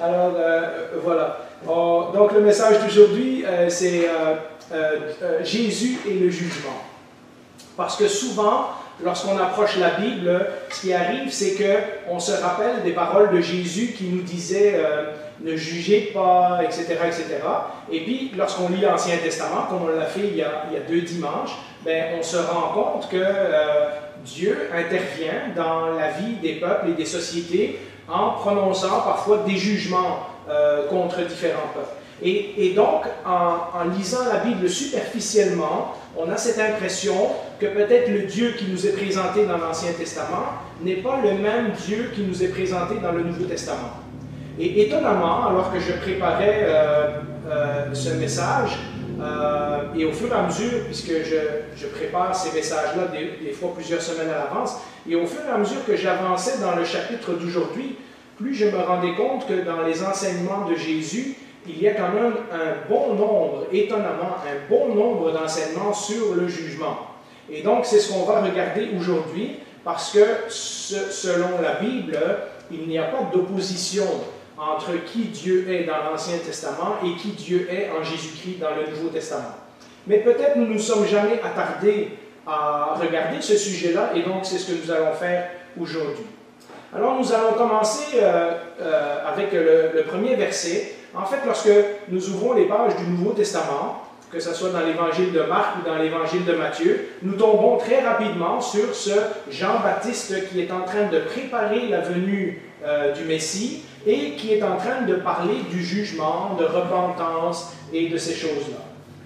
Alors, voilà. Donc, le message d'aujourd'hui, c'est Jésus et le jugement. Parce que souvent, lorsqu'on approche la Bible, ce qui arrive, c'est qu'on se rappelle des paroles de Jésus qui nous disaient ne jugez pas, etc., etc. Et puis, lorsqu'on lit l'Ancien Testament, comme on l'a fait il y a 2 dimanches, ben, on se rend compte que Dieu intervient dans la vie des peuples et des sociétés en prononçant parfois des jugements contre différents peuples. Et donc, en lisant la Bible superficiellement, on a cette impression que peut-être le Dieu qui nous est présenté dans l'Ancien Testament n'est pas le même Dieu qui nous est présenté dans le Nouveau Testament. Et étonnamment, alors que je préparais ce message, et au fur et à mesure, puisque je prépare ces messages-là des fois plusieurs semaines à l'avance, et au fur et à mesure que j'avançais dans le chapitre d'aujourd'hui, plus je me rendais compte que dans les enseignements de Jésus, il y a quand même un bon nombre, étonnamment, un bon nombre d'enseignements sur le jugement. Et donc, c'est ce qu'on va regarder aujourd'hui, parce que selon la Bible, il n'y a pas d'opposition entre qui Dieu est dans l'Ancien Testament et qui Dieu est en Jésus-Christ dans le Nouveau Testament. Mais peut-être nous ne nous sommes jamais attardés à regarder ce sujet-là, et donc c'est ce que nous allons faire aujourd'hui. Alors, nous allons commencer avec le premier verset. En fait, lorsque nous ouvrons les pages du Nouveau Testament, que ce soit dans l'Évangile de Marc ou dans l'Évangile de Matthieu, nous tombons très rapidement sur ce Jean-Baptiste qui est en train de préparer la venue du Messie et qui est en train de parler du jugement, de repentance et de ces choses-là.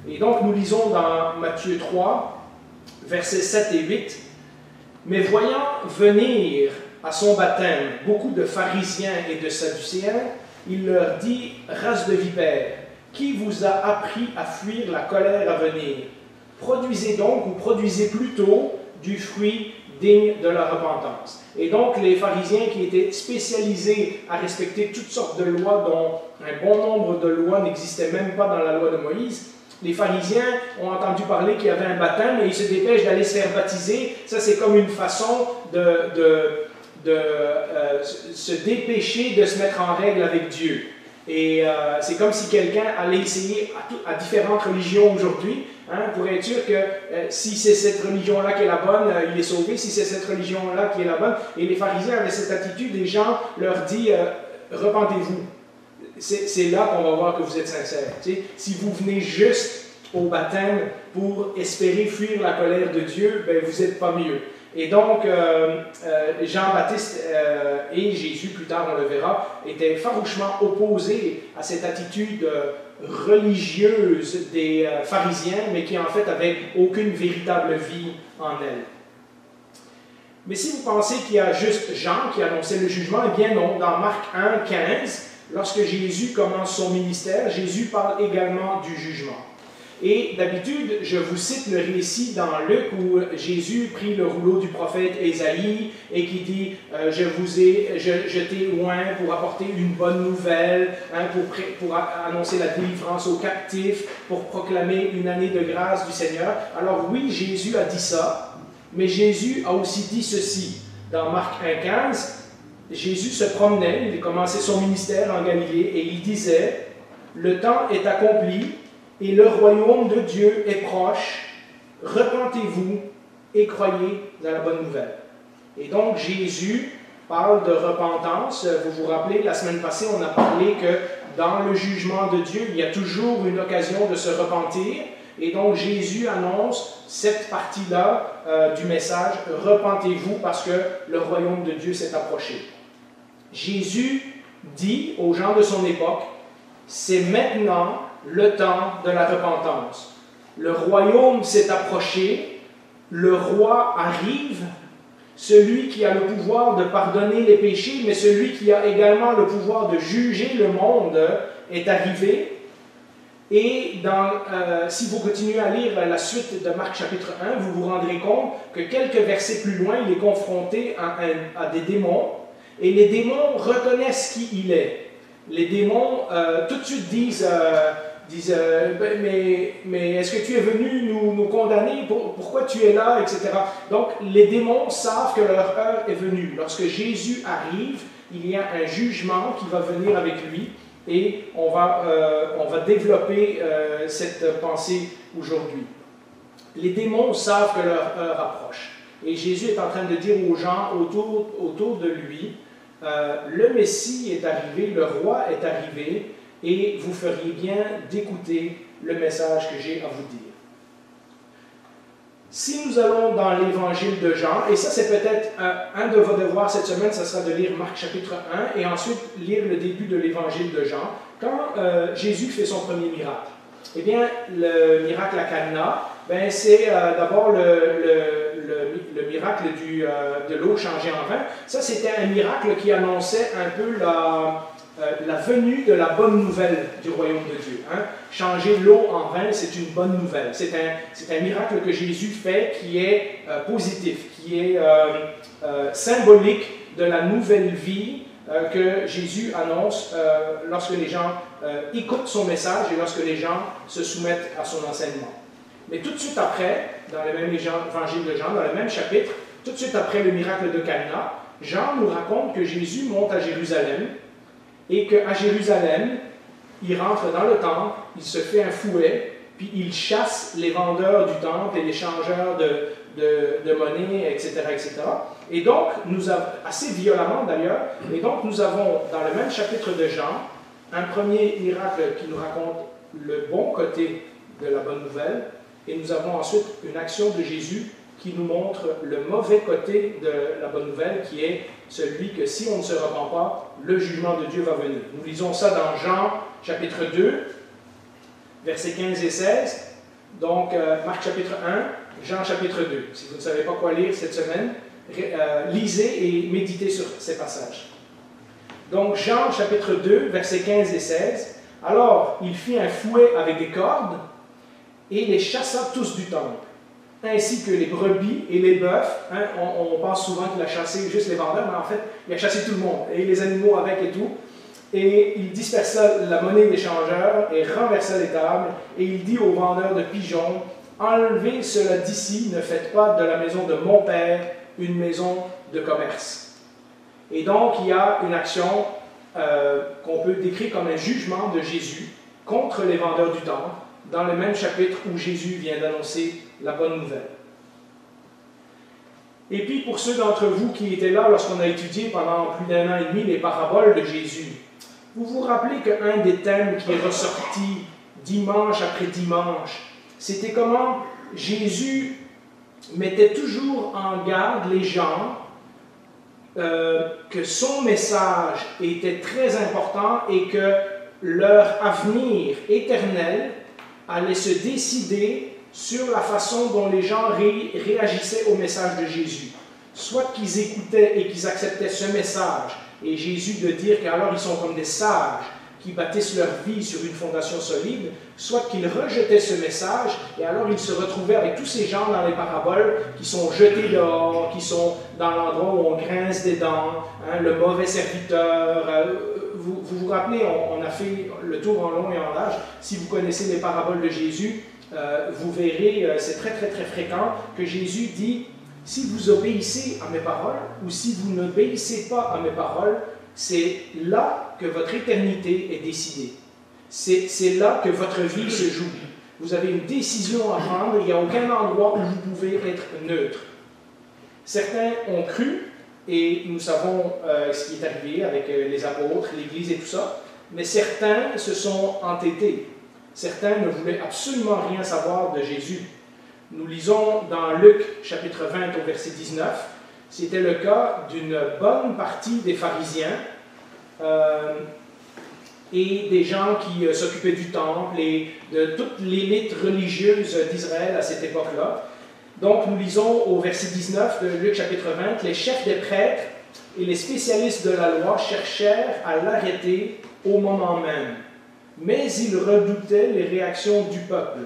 Et donc, nous lisons dans Matthieu 3, versets 7 et 8, « Mais voyant venir à son baptême beaucoup de pharisiens et de sadducéens, il leur dit, race de vipères, qui vous a appris à fuir la colère à venir? Produisez donc, ou produisez plutôt, du fruit digne de la repentance. » Et donc, les pharisiens qui étaient spécialisés à respecter toutes sortes de lois, dont un bon nombre de lois n'existaient même pas dans la loi de Moïse, les pharisiens ont entendu parler qu'il y avait un baptême et ils se dépêchent d'aller se faire baptiser. Ça, c'est comme une façon de se dépêcher de se mettre en règle avec Dieu. Et c'est comme si quelqu'un allait essayer à différentes religions aujourd'hui, pour être sûr que si c'est cette religion-là qui est la bonne, il est sauvé, si c'est cette religion-là qui est la bonne. Et les pharisiens avaient cette attitude, les gens leur disent repentez-vous. C'est là qu'on va voir que vous êtes sincères. Si vous venez juste au baptême pour espérer fuir la colère de Dieu, ben vous n'êtes pas mieux. Et donc, Jean-Baptiste et Jésus, plus tard on le verra, étaient farouchement opposés à cette attitude religieuse des pharisiens, mais qui en fait n'avaient aucune véritable vie en elle. Mais si vous pensez qu'il y a juste Jean qui annonçait le jugement, eh bien non, dans Marc 1, 15, lorsque Jésus commence son ministère, Jésus parle également du jugement. Et d'habitude, je vous cite le récit dans Luc où Jésus prit le rouleau du prophète Ésaïe et qui dit « Je t'ai oint pour apporter une bonne nouvelle, pour annoncer la délivrance aux captifs, pour proclamer une année de grâce du Seigneur. » Alors oui, Jésus a dit ça, mais Jésus a aussi dit ceci. Dans Marc 1,15, Jésus se promenait, il a commencé son ministère en Galilée et il disait « Le temps est accompli, et le royaume de Dieu est proche, repentez-vous et croyez à la bonne nouvelle. » Et donc Jésus parle de repentance. Vous vous rappelez, la semaine passée, on a parlé que dans le jugement de Dieu, il y a toujours une occasion de se repentir. Et donc Jésus annonce cette partie-là du message, repentez-vous parce que le royaume de Dieu s'est approché. Jésus dit aux gens de son époque, c'est maintenant le temps de la repentance. Le royaume s'est approché, le roi arrive, celui qui a le pouvoir de pardonner les péchés, mais celui qui a également le pouvoir de juger le monde est arrivé. Et si vous continuez à lire la suite de Marc chapitre 1, vous vous rendrez compte que quelques versets plus loin, il est confronté à des démons, et les démons reconnaissent qui il est. Les démons tout de suite disent mais est-ce que tu es venu nous condamner? Pourquoi tu es là? Etc. Donc, les démons savent que leur heure est venue. Lorsque Jésus arrive, il y a un jugement qui va venir avec lui et on va développer cette pensée aujourd'hui. Les démons savent que leur heure approche et Jésus est en train de dire aux gens autour de lui, le Messie est arrivé, le roi est arrivé et vous feriez bien d'écouter le message que j'ai à vous dire. Si nous allons dans l'évangile de Jean, et ça c'est peut-être un de vos devoirs cette semaine, ça sera de lire Marc chapitre 1 et ensuite lire le début de l'évangile de Jean, quand Jésus fait son premier miracle. Eh bien, le miracle à Cana, ben, c'est d'abord le miracle de l'eau changée en vin. Ça c'était un miracle qui annonçait un peu la venue de la bonne nouvelle du royaume de Dieu. Hein. Changer l'eau en vin, c'est une bonne nouvelle. C'est un miracle que Jésus fait qui est positif, qui est symbolique de la nouvelle vie que Jésus annonce lorsque les gens écoutent son message et lorsque les gens se soumettent à son enseignement. Mais tout de suite après, dans le même évangile de Jean, dans le même chapitre, tout de suite après le miracle de Cana, Jean nous raconte que Jésus monte à Jérusalem et qu'à Jérusalem, il rentre dans le temple, il se fait un fouet, puis il chasse les vendeurs du temple et les changeurs de monnaie, etc., etc. Et donc, assez violemment d'ailleurs, et donc nous avons dans le même chapitre de Jean, un premier miracle qui nous raconte le bon côté de la bonne nouvelle, et nous avons ensuite une action de Jésus qui nous montre le mauvais côté de la bonne nouvelle, qui est celui que si on ne se repent pas, le jugement de Dieu va venir. Nous lisons ça dans Jean chapitre 2, versets 15 et 16. Donc, Marc chapitre 1, Jean chapitre 2. Si vous ne savez pas quoi lire cette semaine, lisez et méditez sur ces passages. Donc, Jean chapitre 2, versets 15 et 16. Alors, il fit un fouet avec des cordes et les chassa tous du temple, ainsi que les brebis et les bœufs. Hein, on pense souvent qu'il a chassé juste les vendeurs, mais en fait, il a chassé tout le monde, et les animaux avec et tout. Et il dispersa la monnaie des changeurs et renversa les tables, et il dit aux vendeurs de pigeons, « Enlevez cela d'ici, ne faites pas de la maison de mon Père une maison de commerce. » Et donc, il y a une action qu'on peut décrire comme un jugement de Jésus contre les vendeurs du temple, dans le même chapitre où Jésus vient d'annoncer la bonne nouvelle. Et puis, pour ceux d'entre vous qui étaient là lorsqu'on a étudié pendant plus d'1 an et demi les paraboles de Jésus, vous vous rappelez qu'un des thèmes qui est ressorti dimanche après dimanche, c'était comment Jésus mettait toujours en garde les gens que son message était très important et que leur avenir éternel allait se décider sur la façon dont les gens réagissaient au message de Jésus. Soit qu'ils écoutaient et qu'ils acceptaient ce message, et Jésus de dire qu'alors ils sont comme des sages, qui bâtissent leur vie sur une fondation solide, soit qu'ils rejetaient ce message, et alors ils se retrouvaient avec tous ces gens dans les paraboles qui sont jetés dehors, qui sont dans l'endroit où on grince des dents, hein, le mauvais serviteur. Vous vous rappelez, on a fait le tour en long et en large. Si vous connaissez les paraboles de Jésus, vous verrez, c'est très très très fréquent que Jésus dit, si vous obéissez à mes paroles, ou si vous n'obéissez pas à mes paroles, c'est là que votre éternité est décidée. C'est là que votre vie se joue. Vous avez une décision à prendre, il n'y a aucun endroit où vous pouvez être neutre. Certains ont cru, et nous savons ce qui est arrivé avec les apôtres, l'Église et tout ça, mais certains se sont entêtés. Certains ne voulaient absolument rien savoir de Jésus. Nous lisons dans Luc chapitre 20 au verset 19, c'était le cas d'une bonne partie des pharisiens et des gens qui s'occupaient du temple et de toute l'élite religieuse d'Israël à cette époque-là. Donc nous lisons au verset 19 de Luc chapitre 20, les chefs des prêtres et les spécialistes de la loi cherchèrent à l'arrêter au moment même, mais ils redoutaient les réactions du peuple.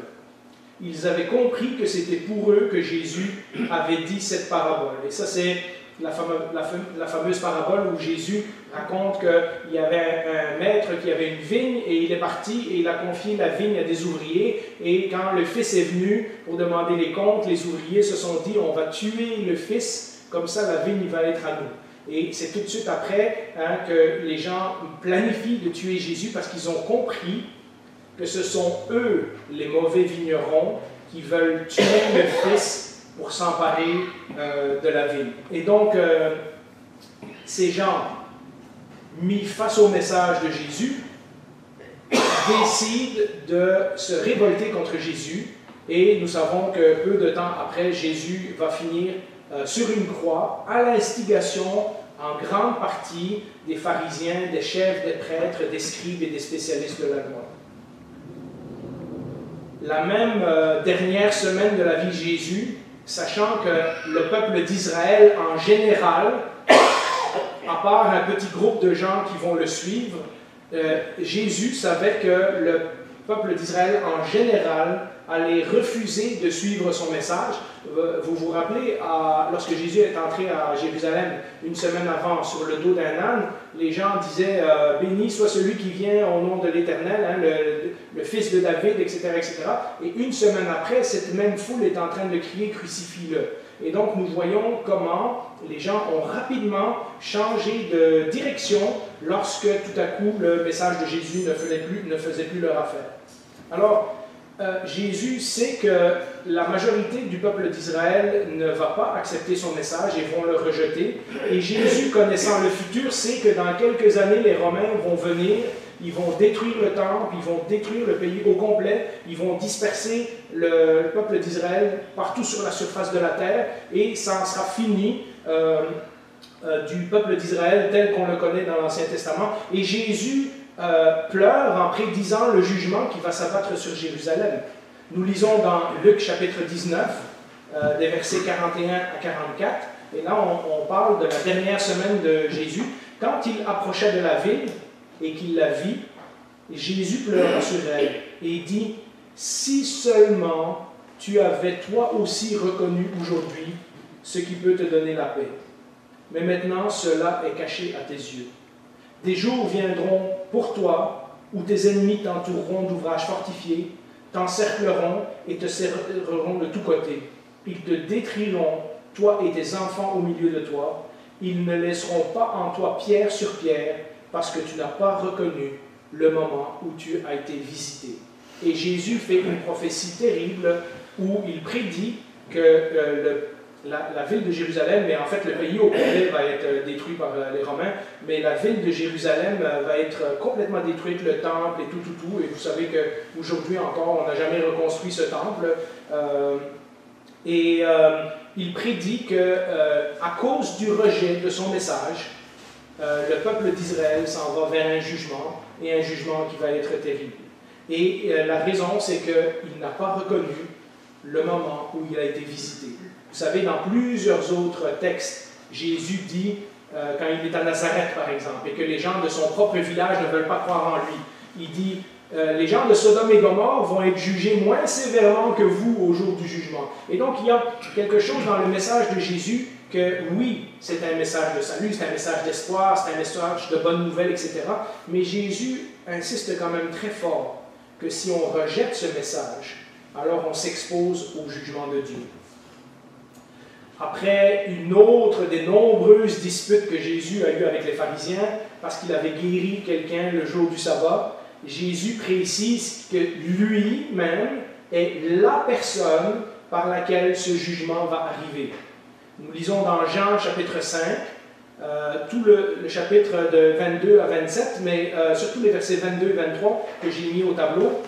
Ils avaient compris que c'était pour eux que Jésus avait dit cette parabole. Et ça, c'est la fameuse parabole où Jésus raconte qu'il y avait un maître qui avait une vigne et il est parti et il a confié la vigne à des ouvriers. Et quand le fils est venu pour demander les comptes, les ouvriers se sont dit, on va tuer le fils, comme ça la vigne va être à nous. Et c'est tout de suite après que les gens planifient de tuer Jésus parce qu'ils ont compris que ce sont eux, les mauvais vignerons, qui veulent tuer le Fils pour s'emparer de la ville. Et donc, ces gens, mis face au message de Jésus, décident de se révolter contre Jésus. Et nous savons que peu de temps après, Jésus va finir sur une croix, à l'instigation en grande partie des pharisiens, des chefs, des prêtres, des scribes et des spécialistes de la loi. La même dernière semaine de la vie de Jésus, sachant que le peuple d'Israël en général, à part un petit groupe de gens qui vont le suivre, Jésus savait que le peuple d'Israël en général allait refuser de suivre son message. Vous vous rappelez, lorsque Jésus est entré à Jérusalem une semaine avant sur le dos d'un âne, les gens disaient « Béni soit celui qui vient au nom de l'Éternel, le fils de David, etc. etc. » Et une semaine après, cette même foule est en train de crier « Crucifie-le ». Et donc nous voyons comment les gens ont rapidement changé de direction lorsque tout à coup le message de Jésus ne faisait plus leur affaire. Alors, Jésus sait que la majorité du peuple d'Israël ne va pas accepter son message et vont le rejeter. Et Jésus, connaissant le futur, sait que dans quelques années, les Romains vont venir, ils vont détruire le temple, ils vont détruire le pays au complet, ils vont disperser le peuple d'Israël partout sur la surface de la terre, et ça en sera fini du peuple d'Israël tel qu'on le connaît dans l'Ancien Testament. Et Jésus pleure en prédisant le jugement qui va s'abattre sur Jérusalem. Nous lisons dans Luc chapitre 19, des versets 41 à 44, et là on parle de la dernière semaine de Jésus. Quand il approcha de la ville et qu'il la vit, Jésus pleura sur elle et dit « Si seulement tu avais toi aussi reconnu aujourd'hui ce qui peut te donner la paix. Mais maintenant cela est caché à tes yeux. Des jours viendront pour toi où tes ennemis t'entoureront d'ouvrages fortifiés, t'encercleront et te serreront de tous côtés. Ils te détruiront, toi et tes enfants au milieu de toi. Ils ne laisseront pas en toi pierre sur pierre, parce que tu n'as pas reconnu le moment où tu as été visité. » Et Jésus fait une prophétie terrible où il prédit que la ville de Jérusalem, mais en fait le pays au complet va être détruit par les Romains, mais la ville de Jérusalem va être complètement détruite, le temple et tout. Et vous savez qu'aujourd'hui encore, on n'a jamais reconstruit ce temple. Il prédit qu'à cause du rejet de son message, le peuple d'Israël s'en va vers un jugement, et un jugement qui va être terrible. Et la raison, c'est qu'il n'a pas reconnu le moment où il a été visité. Vous savez, dans plusieurs autres textes, Jésus dit, quand il est à Nazareth par exemple, et que les gens de son propre village ne veulent pas croire en lui, il dit, les gens de Sodome et Gomorrhe vont être jugés moins sévèrement que vous au jour du jugement. Et donc il y a quelque chose dans le message de Jésus que oui, c'est un message de salut, c'est un message d'espoir, c'est un message de bonnes nouvelles, etc. Mais Jésus insiste quand même très fort que si on rejette ce message, alors on s'expose au jugement de Dieu. Après une autre des nombreuses disputes que Jésus a eues avec les pharisiens, parce qu'il avait guéri quelqu'un le jour du sabbat, Jésus précise que lui-même est la personne par laquelle ce jugement va arriver. Nous lisons dans Jean chapitre 5, tout le chapitre de 22 à 27, mais surtout les versets 22 et 23 que j'ai mis au tableau.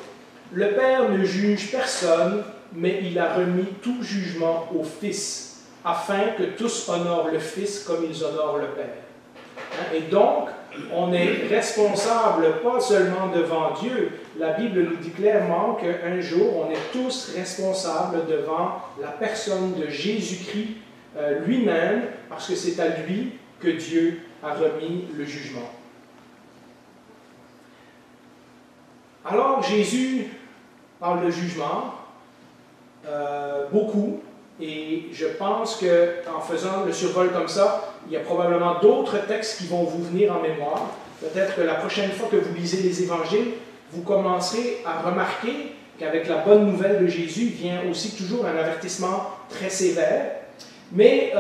Le Père ne juge personne, mais il a remis tout jugement au Fils, afin que tous honorent le Fils comme ils honorent le Père. Et donc, on est responsable pas seulement devant Dieu. La Bible nous dit clairement qu'un jour, on est tous responsables devant la personne de Jésus-Christ lui-même, parce que c'est à lui que Dieu a remis le jugement. Alors, Jésus parle de jugement beaucoup, et je pense qu'en faisant le survol comme ça, il y a probablement d'autres textes qui vont vous venir en mémoire. Peut-être que la prochaine fois que vous lisez les évangiles, vous commencerez à remarquer qu'avec la bonne nouvelle de Jésus vient aussi toujours un avertissement très sévère. Mais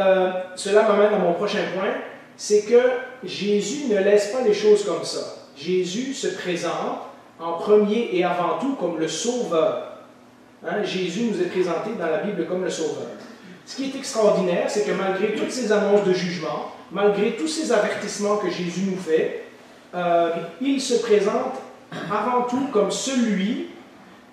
cela m'amène à mon prochain point. c'est que Jésus ne laisse pas les choses comme ça. Jésus se présente en premier et avant tout comme le Sauveur. Hein, Jésus nous est présenté dans la Bible comme le Sauveur. Ce qui est extraordinaire, c'est que malgré toutes ces annonces de jugement, malgré tous ces avertissements que Jésus nous fait, il se présente avant tout comme celui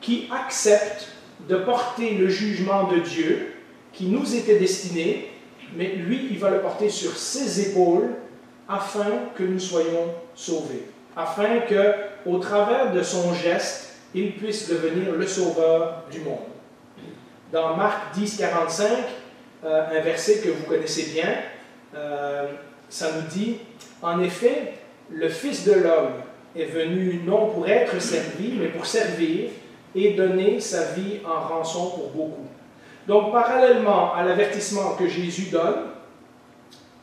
qui accepte de porter le jugement de Dieu qui nous était destiné, mais lui, il va le porter sur ses épaules afin que nous soyons sauvés, afin que, au travers de son geste, il puisse devenir le sauveur du monde. Dans Marc 10, 45, un verset que vous connaissez bien, ça nous dit, « En effet, le Fils de l'homme est venu non pour être servi, mais pour servir et donner sa vie en rançon pour beaucoup. » Donc, parallèlement à l'avertissement que Jésus donne,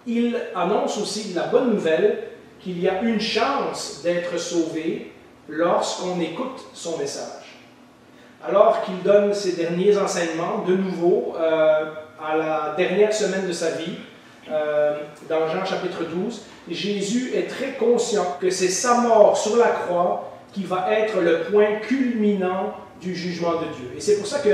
il annonce aussi la bonne nouvelle qu'il y a une chance d'être sauvé lorsqu'on écoute son message. Alors qu'il donne ses derniers enseignements, de nouveau, à la dernière semaine de sa vie, dans Jean chapitre 12, Jésus est très conscient que c'est sa mort sur la croix qui va être le point culminant du jugement de Dieu. Et c'est pour ça que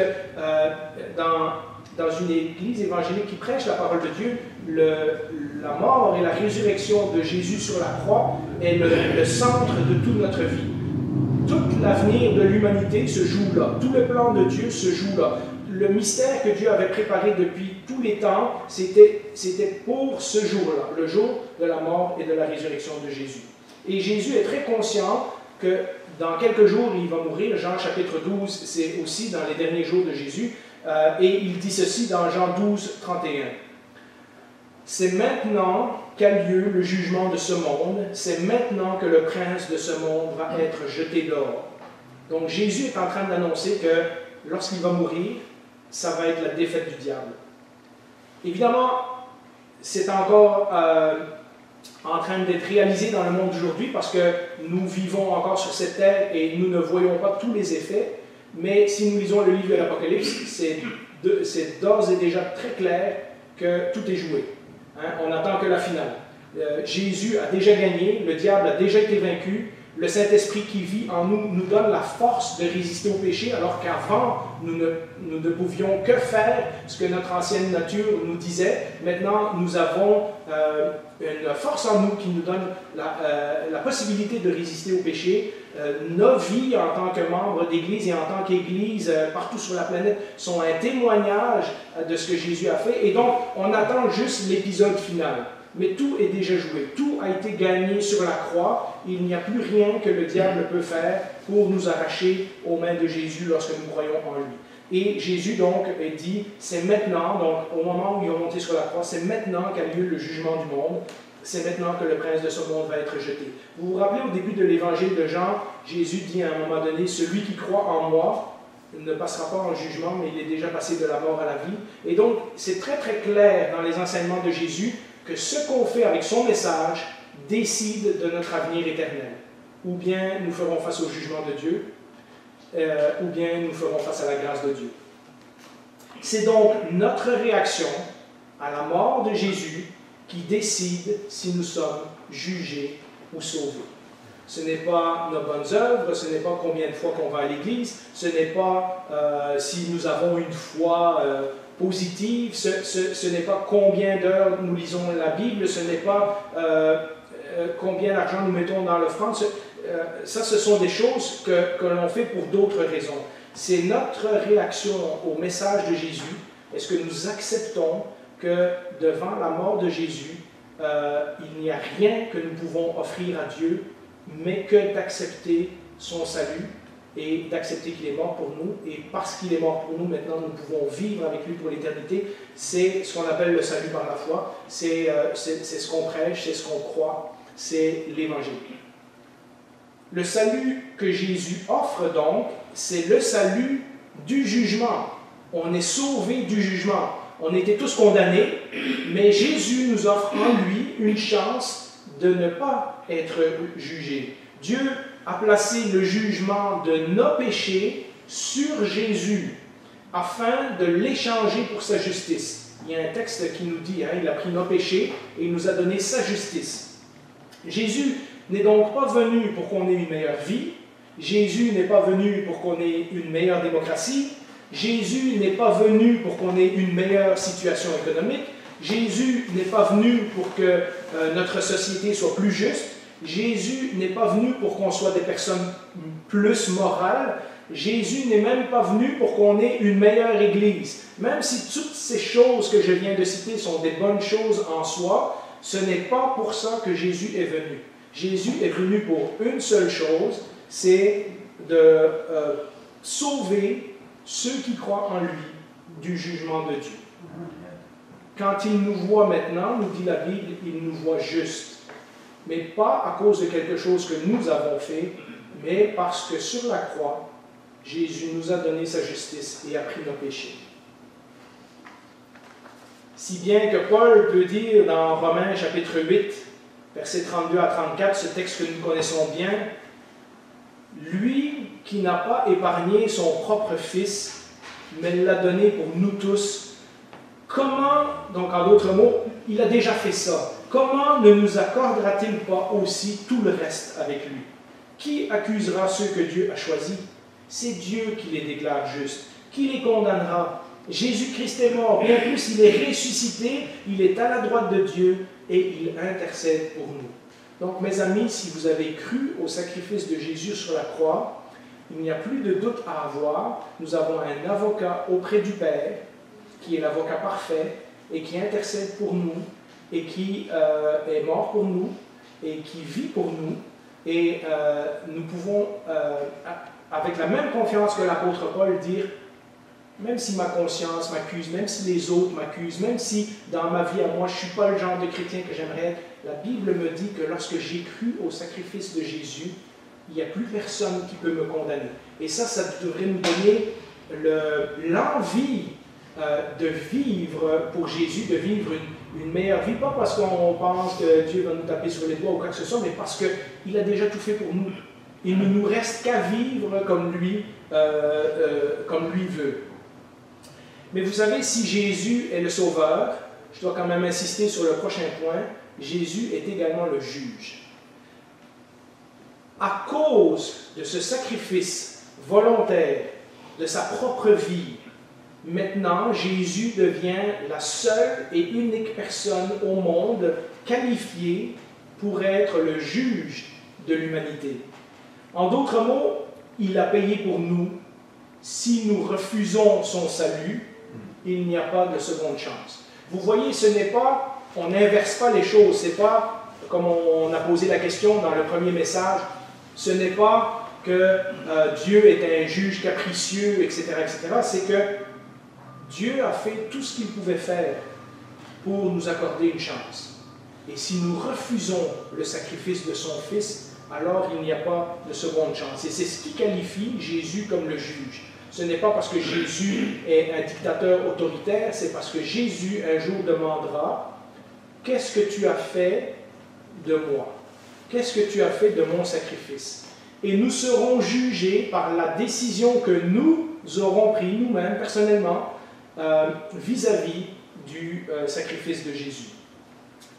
dans une église évangélique qui prêche la parole de Dieu, la mort et la résurrection de Jésus sur la croix est le centre de toute notre vie. Tout l'avenir de l'humanité se joue là. Tout le plan de Dieu se joue là. Le mystère que Dieu avait préparé depuis tous les temps, c'était pour ce jour-là, le jour de la mort et de la résurrection de Jésus. Et Jésus est très conscient que dans quelques jours, il va mourir. Jean chapitre 12, c'est aussi dans les derniers jours de Jésus. Et il dit ceci dans Jean 12, 31. « C'est maintenant qu'a lieu le jugement de ce monde. C'est maintenant que le prince de ce monde va être jeté dehors. » Donc Jésus est en train d'annoncer que lorsqu'il va mourir, ça va être la défaite du diable. Évidemment, c'est encore en train d'être réalisé dans le monde d'aujourd'hui parce que nous vivons encore sur cette terre et nous ne voyons pas tous les effets. Mais si nous lisons le livre de l'Apocalypse, c'est d'ores et déjà très clair que tout est joué. Hein? On n'attend que la finale. Jésus a déjà gagné, le diable a déjà été vaincu. Le Saint-Esprit qui vit en nous nous donne la force de résister au péché, alors qu'avant, nous ne pouvions que faire ce que notre ancienne nature nous disait. Maintenant, nous avons une force en nous qui nous donne la possibilité de résister au péché. Nos vies en tant que membres d'Église et en tant qu'Église partout sur la planète sont un témoignage de ce que Jésus a fait. Et donc, on attend juste l'épisode final. Mais tout est déjà joué, tout a été gagné sur la croix. Il n'y a plus rien que le diable peut faire pour nous arracher aux mains de Jésus lorsque nous croyons en lui. Et Jésus donc dit, c'est maintenant, donc au moment où il est monté sur la croix, c'est maintenant qu'a lieu le jugement du monde. C'est maintenant que le prince de ce monde va être jeté. Vous vous rappelez au début de l'évangile de Jean, Jésus dit à un moment donné, celui qui croit en moi ne passera pas en jugement, mais il est déjà passé de la mort à la vie. Et donc, c'est très très clair dans les enseignements de Jésus que ce qu'on fait avec son message décide de notre avenir éternel. Ou bien nous ferons face au jugement de Dieu, ou bien nous ferons face à la grâce de Dieu. C'est donc notre réaction à la mort de Jésus qui décide si nous sommes jugés ou sauvés. Ce n'est pas nos bonnes œuvres, ce n'est pas combien de fois qu'on va à l'église, ce n'est pas si nous avons une foi positive, ce n'est pas combien d'heures nous lisons la Bible, ce n'est pas combien d'argent nous mettons dans l'offrande. Ça, ce sont des choses que l'on fait pour d'autres raisons. C'est notre réaction au message de Jésus. Est-ce que nous acceptons que devant la mort de Jésus, il n'y a rien que nous pouvons offrir à Dieu, mais que d'accepter son salut et d'accepter qu'il est mort pour nous. Et parce qu'il est mort pour nous, maintenant, nous pouvons vivre avec lui pour l'éternité. C'est ce qu'on appelle le salut par la foi. C'est ce qu'on prêche, c'est ce qu'on croit, c'est l'Évangile. Le salut que Jésus offre donc, c'est le salut du jugement. On est sauvé du jugement. On était tous condamnés, mais Jésus nous offre en lui une chance de ne pas être jugés. Dieu a placé le jugement de nos péchés sur Jésus afin de l'échanger pour sa justice. il y a un texte qui nous dit, il a pris nos péchés et il nous a donné sa justice. Jésus n'est donc pas venu pour qu'on ait une meilleure vie. Jésus n'est pas venu pour qu'on ait une meilleure démocratie. Jésus n'est pas venu pour qu'on ait une meilleure situation économique. Jésus n'est pas venu pour que notre société soit plus juste. Jésus n'est pas venu pour qu'on soit des personnes plus morales. Jésus n'est même pas venu pour qu'on ait une meilleure Église. Même si toutes ces choses que je viens de citer sont des bonnes choses en soi, ce n'est pas pour ça que Jésus est venu. Jésus est venu pour une seule chose, c'est de sauver ceux qui croient en lui du jugement de Dieu. Quand il nous voit maintenant, nous dit la Bible, il nous voit juste. Mais pas à cause de quelque chose que nous avons fait, mais parce que sur la croix, Jésus nous a donné sa justice et a pris nos péchés. Si bien que Paul peut dire dans Romains chapitre 8, versets 32 à 34, ce texte que nous connaissons bien, lui qui n'a pas épargné son propre Fils, mais l'a donné pour nous tous, comment, donc en d'autres mots, il a déjà fait ça, comment ne nous accordera-t-il pas aussi tout le reste avec lui? Qui accusera ceux que Dieu a choisis? C'est Dieu qui les déclare justes. Qui les condamnera? Jésus-Christ est mort, bien plus, il est ressuscité, il est à la droite de Dieu et il intercède pour nous. Donc, mes amis, si vous avez cru au sacrifice de Jésus sur la croix, il n'y a plus de doute à avoir. Nous avons un avocat auprès du Père, qui est l'avocat parfait et qui intercède pour nous et qui est mort pour nous et qui vit pour nous. Et nous pouvons, avec la même confiance que l'apôtre Paul, dire même si ma conscience m'accuse, même si les autres m'accusent, même si dans ma vie à moi, je ne suis pas le genre de chrétien que j'aimerais être, la Bible me dit que lorsque j'ai cru au sacrifice de Jésus, il n'y a plus personne qui peut me condamner. Et ça devrait nous donner l'envie de vivre pour Jésus, de vivre une meilleure vie, pas parce qu'on pense que Dieu va nous taper sur les doigts ou quoi que ce soit, mais parce qu'il a déjà tout fait pour nous. Il ne nous reste qu'à vivre comme lui veut. Mais vous savez, si Jésus est le sauveur, je dois quand même insister sur le prochain point, Jésus est également le juge. À cause de ce sacrifice volontaire de sa propre vie, maintenant, Jésus devient la seule et unique personne au monde qualifiée pour être le juge de l'humanité. En d'autres mots, il a payé pour nous. Si nous refusons son salut, il n'y a pas de seconde chance. Vous voyez, ce n'est pas, on n'inverse pas les choses, c'est pas, comme on a posé la question dans le premier message, ce n'est pas que Dieu est un juge capricieux, etc., c'est que Dieu a fait tout ce qu'il pouvait faire pour nous accorder une chance. Et si nous refusons le sacrifice de son Fils, alors il n'y a pas de seconde chance. Et c'est ce qui qualifie Jésus comme le juge. Ce n'est pas parce que Jésus est un dictateur autoritaire, c'est parce que Jésus un jour demandera « Qu'est-ce que tu as fait de moi? Qu'est-ce que tu as fait de mon sacrifice ?» Et nous serons jugés par la décision que nous aurons prise nous-mêmes, personnellement, vis-à-vis du sacrifice de Jésus.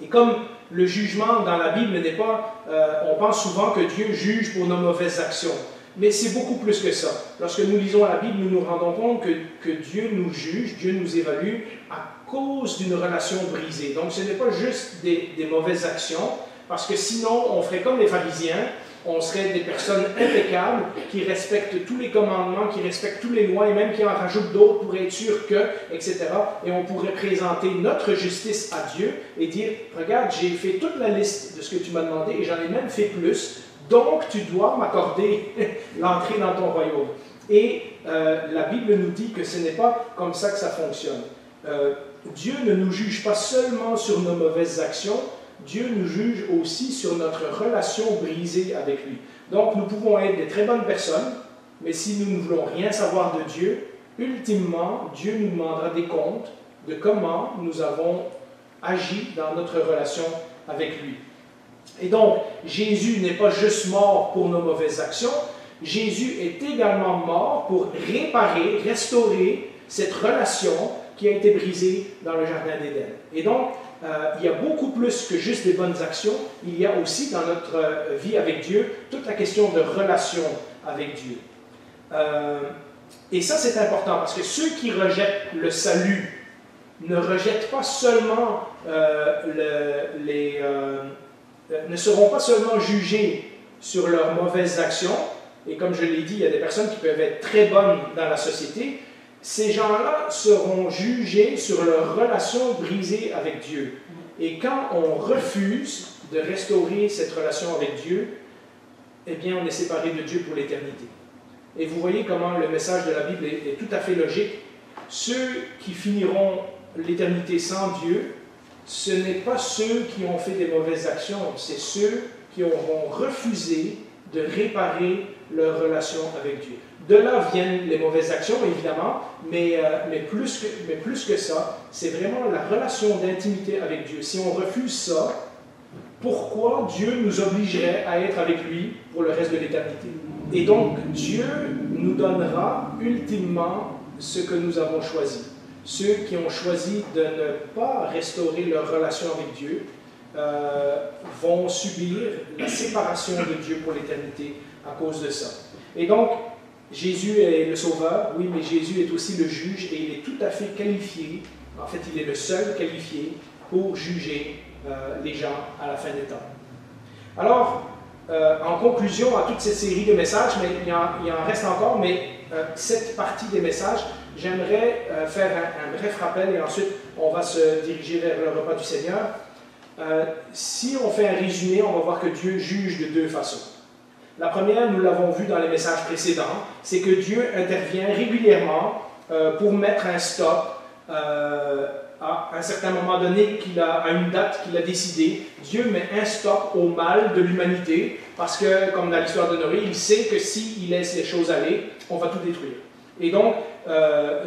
Et comme le jugement dans la Bible n'est pas, on pense souvent que Dieu juge pour nos mauvaises actions, mais c'est beaucoup plus que ça. Lorsque nous lisons la Bible, nous nous rendons compte que Dieu nous juge, Dieu nous évalue à cause d'une relation brisée. Donc ce n'est pas juste des mauvaises actions, parce que sinon on ferait comme les pharisiens, on serait des personnes impeccables qui respectent tous les commandements, qui respectent toutes les lois et même qui en rajoutent d'autres pour être sûr que, etc. Et on pourrait présenter notre justice à Dieu et dire « Regarde, j'ai fait toute la liste de ce que tu m'as demandé et j'en ai même fait plus, donc tu dois m'accorder l'entrée dans ton royaume. » Et la Bible nous dit que ce n'est pas comme ça que ça fonctionne. Dieu ne nous juge pas seulement sur nos mauvaises actions, Dieu nous juge aussi sur notre relation brisée avec lui. Donc, nous pouvons être des très bonnes personnes, mais si nous ne voulons rien savoir de Dieu, ultimement, Dieu nous demandera des comptes de comment nous avons agi dans notre relation avec lui. Et donc, Jésus n'est pas juste mort pour nos mauvaises actions, Jésus est également mort pour réparer, restaurer cette relation qui a été brisé dans le Jardin d'Éden. Et donc, il y a beaucoup plus que juste des bonnes actions. Il y a aussi dans notre vie avec Dieu toute la question de relation avec Dieu. Et ça, c'est important parce que ceux qui rejettent le salut ne rejettent pas seulement ne seront pas seulement jugés sur leurs mauvaises actions. Et comme je l'ai dit, il y a des personnes qui peuvent être très bonnes dans la société. Ces gens-là seront jugés sur leur relation brisée avec Dieu. Et quand on refuse de restaurer cette relation avec Dieu, eh bien, on est séparé de Dieu pour l'éternité. Et vous voyez comment le message de la Bible est tout à fait logique. Ceux qui finiront l'éternité sans Dieu, ce n'est pas ceux qui ont fait des mauvaises actions, c'est ceux qui auront refusé de réparer leur relation avec Dieu. De là viennent les mauvaises actions, évidemment, mais plus que ça, c'est vraiment la relation d'intimité avec Dieu. Si on refuse ça, pourquoi Dieu nous obligerait à être avec lui pour le reste de l'éternité? Et donc, Dieu nous donnera ultimement ce que nous avons choisi. Ceux qui ont choisi de ne pas restaurer leur relation avec Dieu vont subir la séparation de Dieu pour l'éternité à cause de ça. Et donc, Jésus est le sauveur, oui, mais Jésus est aussi le juge et il est tout à fait qualifié, en fait, il est le seul qualifié pour juger les gens à la fin des temps. Alors, en conclusion à toute cette série de messages, mais il en reste encore, mais cette partie des messages, j'aimerais faire un bref rappel et ensuite on va se diriger vers le repas du Seigneur. Si on fait un résumé, on va voir que Dieu juge de deux façons. La première, nous l'avons vu dans les messages précédents, c'est que Dieu intervient régulièrement pour mettre un stop à un certain moment donné, à une date qu'il a décidé. Dieu met un stop au mal de l'humanité parce que, comme dans l'histoire de Noé, il sait que s'il laisse les choses aller, on va tout détruire. Et donc,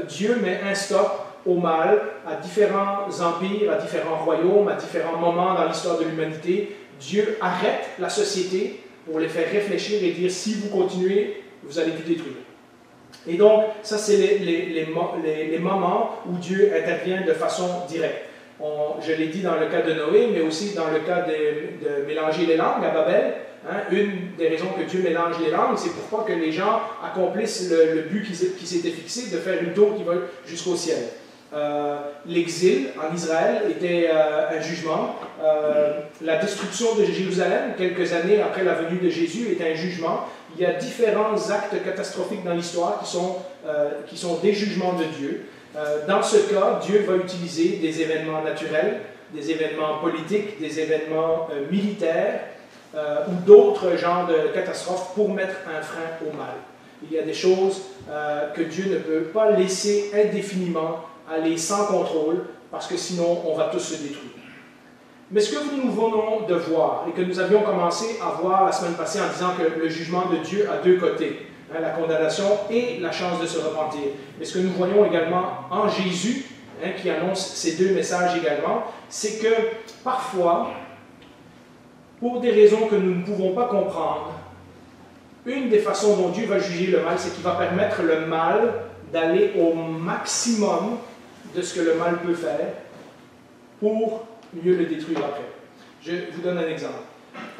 Dieu met un stop au mal à différents empires, à différents royaumes, à différents moments dans l'histoire de l'humanité. Dieu arrête la société pour les faire réfléchir et dire, si vous continuez, vous allez tout détruire. Et donc, ça, c'est les moments où Dieu intervient de façon directe. Je l'ai dit dans le cas de Noé, mais aussi dans le cas de mélanger les langues à Babel. Une des raisons que Dieu mélange les langues, c'est pourquoi que les gens accomplissent le but qui s'était fixé, de faire une tour qui va jusqu'au ciel. L'exil en Israël était un jugement. La destruction de Jérusalem, quelques années après la venue de Jésus, est un jugement. Il y a différents actes catastrophiques dans l'histoire qui sont des jugements de Dieu. Dans ce cas, Dieu va utiliser des événements naturels, des événements politiques, des événements militaires ou d'autres genres de catastrophes pour mettre un frein au mal. Il y a des choses que Dieu ne peut pas laisser indéfiniment aller sans contrôle, parce que sinon on va tous se détruire. Mais ce que nous venons de voir, et que nous avions commencé à voir la semaine passée en disant que le jugement de Dieu a deux côtés, la condamnation et la chance de se repentir. Mais ce que nous voyons également en Jésus, qui annonce ces deux messages également, c'est que parfois, pour des raisons que nous ne pouvons pas comprendre, une des façons dont Dieu va juger le mal, c'est qu'il va permettre le mal d'aller au maximum de ce que le mal peut faire pour mieux le détruire après. Je vous donne un exemple.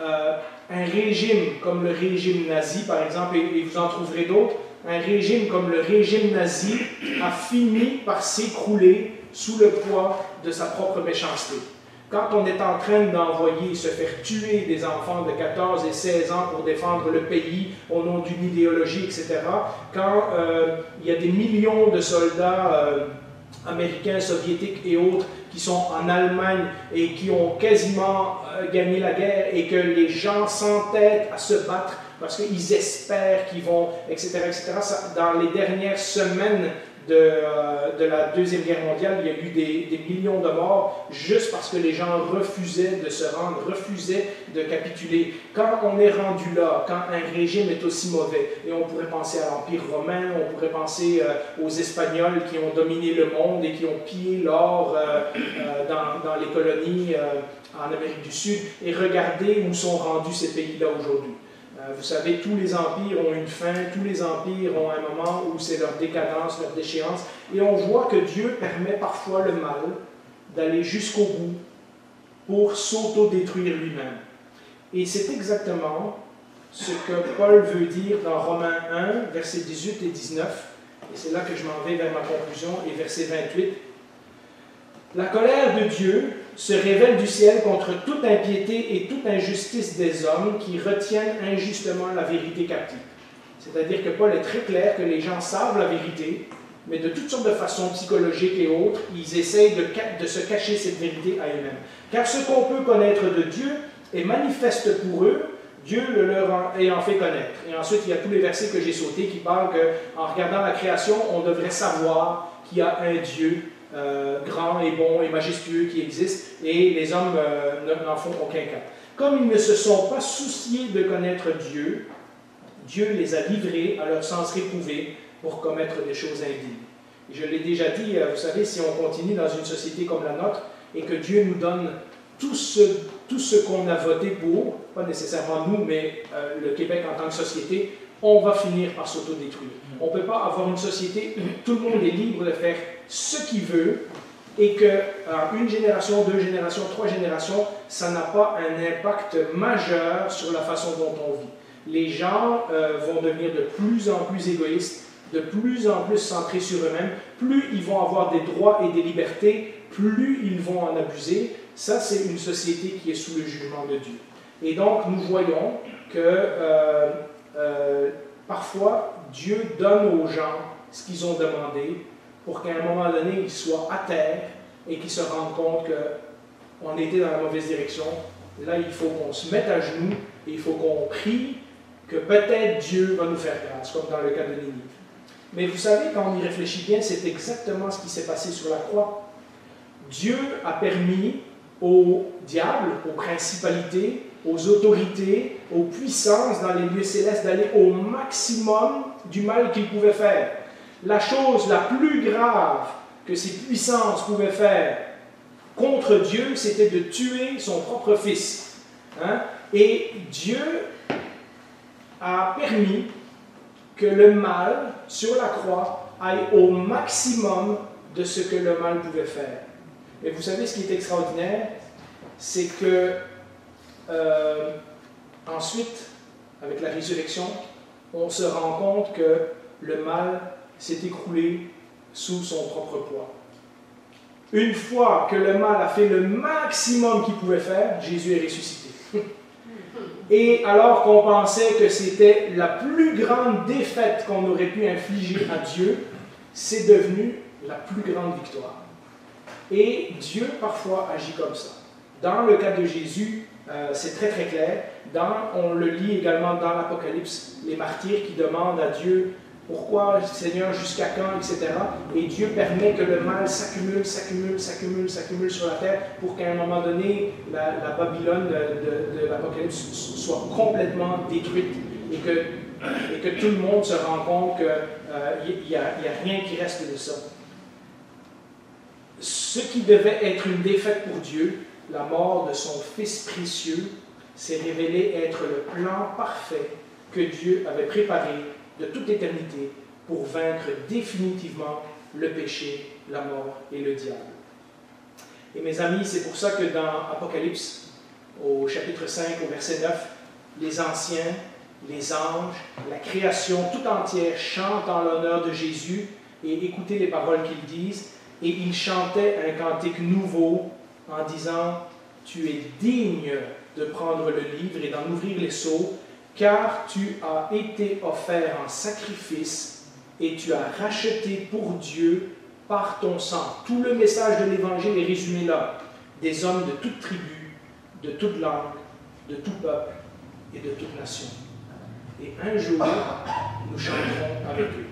Un régime comme le régime nazi, par exemple, et vous en trouverez d'autres, un régime comme le régime nazi a fini par s'écrouler sous le poids de sa propre méchanceté. Quand on est en train d'envoyer se faire tuer des enfants de 14 et 16 ans pour défendre le pays au nom d'une idéologie, etc., quand il y a des millions de soldats américains, soviétiques et autres qui sont en Allemagne et qui ont quasiment gagné la guerre et que les gens s'entêtent à se battre parce qu'ils espèrent qu'ils vont, etc., etc. Ça, dans les dernières semaines de la Deuxième Guerre mondiale, il y a eu des millions de morts juste parce que les gens refusaient de se rendre, refusaient de capituler. Quand on est rendu là, quand un régime est aussi mauvais, et on pourrait penser à l'Empire romain, on pourrait penser aux Espagnols qui ont dominé le monde et qui ont pillé l'or dans les colonies en Amérique du Sud, et regardez où sont rendus ces pays-là aujourd'hui. Vous savez, tous les empires ont une fin, tous les empires ont un moment où c'est leur décadence, leur déchéance. Et on voit que Dieu permet parfois le mal d'aller jusqu'au bout pour s'auto-détruire lui-même. Et c'est exactement ce que Paul veut dire dans Romains 1, versets 18 et 19. Et c'est là que je m'en vais vers ma conclusion, et verset 28. La colère de Dieu se révèle du ciel contre toute impiété et toute injustice des hommes qui retiennent injustement la vérité captive. C'est-à-dire que Paul est très clair que les gens savent la vérité, mais de toutes sortes de façons psychologiques et autres, ils essayent de se cacher cette vérité à eux-mêmes. Car ce qu'on peut connaître de Dieu est manifeste pour eux, Dieu le leur ayant fait connaître. Et ensuite, il y a tous les versets que j'ai sautés qui parlent qu'en regardant la création, on devrait savoir qu'il y a un Dieu grand et bon et majestueux qui existe, et les hommes n'en font aucun cas. Comme ils ne se sont pas souciés de connaître Dieu, Dieu les a livrés à leur sens réprouvé pour commettre des choses indignes. Et je l'ai déjà dit, vous savez, si on continue dans une société comme la nôtre, et que Dieu nous donne tout ce qu'on a voté pour, pas nécessairement nous, mais le Québec en tant que société, on va finir par s'autodétruire. On ne peut pas avoir une société où tout le monde est libre de faire ce qu'il veut et qu'en une génération, deux générations, trois générations, ça n'a pas un impact majeur sur la façon dont on vit. Les gens vont devenir de plus en plus égoïstes, de plus en plus centrés sur eux-mêmes. Plus ils vont avoir des droits et des libertés, plus ils vont en abuser. Ça, c'est une société qui est sous le jugement de Dieu. Et donc, nous voyons que parfois, Dieu donne aux gens ce qu'ils ont demandé pour qu'à un moment donné, ils soient à terre et qu'ils se rendent compte qu'on était dans la mauvaise direction. Là, il faut qu'on se mette à genoux et il faut qu'on prie que peut-être Dieu va nous faire grâce, comme dans le cas de Ninive. Mais vous savez, quand on y réfléchit bien, c'est exactement ce qui s'est passé sur la croix. Dieu a permis aux diables, aux principalités, aux autorités, aux puissances dans les lieux célestes d'aller au maximum du mal qu'ils pouvaient faire. La chose la plus grave que ces puissances pouvaient faire contre Dieu, c'était de tuer son propre fils. Et Dieu a permis que le mal sur la croix aille au maximum de ce que le mal pouvait faire. Et vous savez ce qui est extraordinaire, c'est que ensuite, avec la résurrection, on se rend compte que le mal s'est écroulé sous son propre poids. Une fois que le mal a fait le maximum qu'il pouvait faire, Jésus est ressuscité. Et alors qu'on pensait que c'était la plus grande défaite qu'on aurait pu infliger à Dieu, c'est devenu la plus grande victoire. Et Dieu, parfois, agit comme ça. Dans le cas de Jésus, c'est très très clair. On le lit également dans l'Apocalypse, les martyrs qui demandent à Dieu « Pourquoi, Seigneur, jusqu'à quand ?» etc. Et Dieu permet que le mal s'accumule sur la terre pour qu'à un moment donné, la Babylone de l'Apocalypse soit complètement détruite et que tout le monde se rend compte qu'il n'y a rien qui reste de ça. Ce qui devait être une défaite pour Dieu, la mort de son Fils précieux, s'est révélé être le plan parfait que Dieu avait préparé de toute éternité pour vaincre définitivement le péché, la mort et le diable. Et mes amis, c'est pour ça que dans Apocalypse, au chapitre 5, au verset 9, les anciens, les anges, la création tout entière chantent en l'honneur de Jésus et écoutez les paroles qu'ils disent. Et ils chantaient un cantique nouveau en disant « Tu es digne de prendre le livre et d'en ouvrir les sceaux, car tu as été offert en sacrifice et tu as racheté pour Dieu par ton sang. » Tout le message de l'Évangile est résumé là. Des hommes de toute tribu, de toute langue, de tout peuple et de toute nation. Et un jour, nous chanterons avec eux.